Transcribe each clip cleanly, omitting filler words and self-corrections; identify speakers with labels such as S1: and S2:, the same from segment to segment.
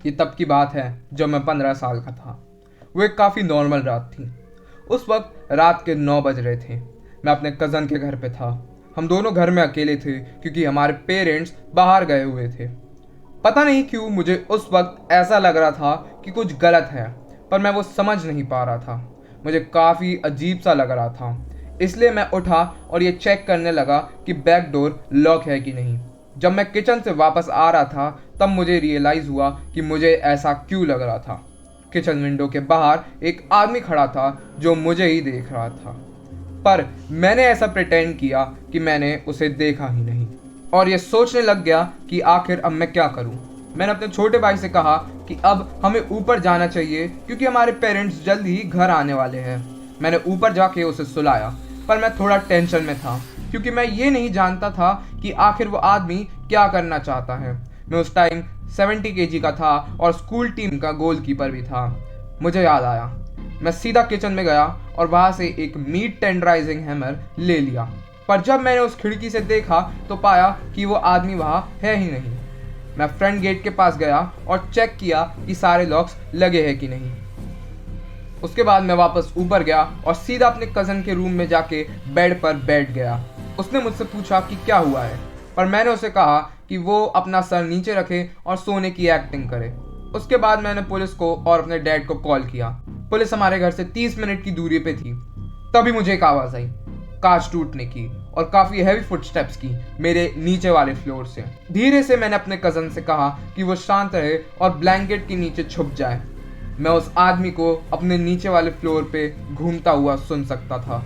S1: ये तब की बात है जब मैं 15 साल का था। वो एक काफ़ी नॉर्मल रात थी। उस वक्त रात के 9 बज रहे थे। मैं अपने कज़न के घर पे था। हम दोनों घर में अकेले थे क्योंकि हमारे पेरेंट्स बाहर गए हुए थे। पता नहीं क्यों मुझे उस वक्त ऐसा लग रहा था कि कुछ गलत है, पर मैं वो समझ नहीं पा रहा था। मुझे काफ़ी अजीब सा लग रहा था, इसलिए मैं उठा और ये चेक करने लगा कि बैक डोर लॉक है कि नहीं। जब मैं किचन से वापस आ रहा था तब मुझे रियलाइज़ हुआ कि मुझे ऐसा क्यों लग रहा था। किचन विंडो के बाहर एक आदमी खड़ा था जो मुझे ही देख रहा था, पर मैंने ऐसा प्रिटेंड किया कि मैंने उसे देखा ही नहीं और ये सोचने लग गया कि आखिर अब मैं क्या करूं। मैंने अपने छोटे भाई से कहा कि अब हमें ऊपर जाना चाहिए क्योंकि हमारे पेरेंट्स जल्द ही घर आने वाले हैं। मैंने ऊपर जाके उसे सुलाया, पर मैं थोड़ा टेंशन में था क्योंकि मैं ये नहीं जानता था कि आखिर वो आदमी क्या करना चाहता है। मैं उस टाइम 70 केजी का था और स्कूल टीम का गोलकीपर भी था। मुझे याद आया, मैं सीधा किचन में गया और वहां से एक मीट टेंडराइजिंग हैमर ले लिया। पर जब मैंने उस खिड़की से देखा तो पाया कि वो आदमी वहां है ही नहीं। मैं फ्रंट गेट के पास गया और चेक किया कि सारे लॉक्स लगे हैं कि नहीं। उसके बाद मैं वापस ऊपर गया और सीधा अपने कज़न के रूम में जाके बेड पर बैठ गया। उसने मुझसे पूछा कि क्या हुआ है, पर मैंने उसे कहा कि वो अपना सर नीचे रखे और सोने की एक्टिंग करे। उसके बाद मैंने पुलिस को और अपने डैड को कॉल किया। पुलिस हमारे घर से 30 मिनट की दूरी पे थी। तभी मुझे एक आवाज़ आई, कांच टूटने की और काफ़ी हैवी फुटस्टेप्स की मेरे नीचे वाले फ्लोर से। धीरे से मैंने अपने कज़न से कहा कि वो शांत रहे और ब्लैंकेट के नीचे छुप जाए। मैं उस आदमी को अपने नीचे वाले फ्लोर पे घूमता हुआ सुन सकता था।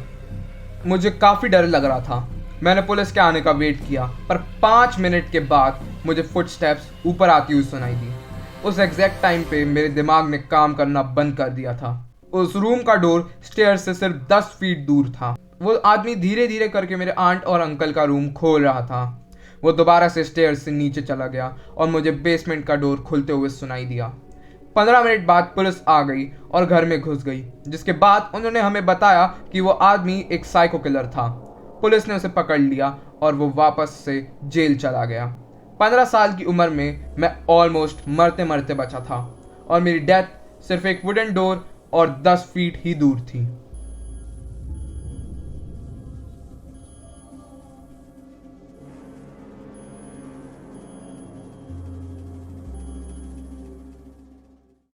S1: मुझे काफ़ी डर लग रहा था। मैंने पुलिस के आने का वेट किया, पर 5 मिनट के बाद मुझे फुटस्टेप्स ऊपर आती हुई सुनाई दी। उस एग्जैक्ट टाइम पे मेरे दिमाग ने काम करना बंद कर दिया था। उस रूम का डोर स्टेयर से सिर्फ 10 फीट दूर था। वो आदमी धीरे धीरे करके मेरे आंट और अंकल का रूम खोल रहा था। वो दोबारा से स्टेयर से नीचे चला गया और मुझे बेसमेंट का डोर खुलते हुए सुनाई दिया। 15 मिनट बाद पुलिस आ गई और घर में घुस गई, जिसके बाद उन्होंने हमें बताया कि वो आदमी एक साइको किलर था। पुलिस ने उसे पकड़ लिया और वो वापस से जेल चला गया। 15 साल की उम्र में मैं ऑलमोस्ट मरते मरते बचा था और मेरी डेथ सिर्फ एक वुडन डोर और 10 फीट ही दूर थी।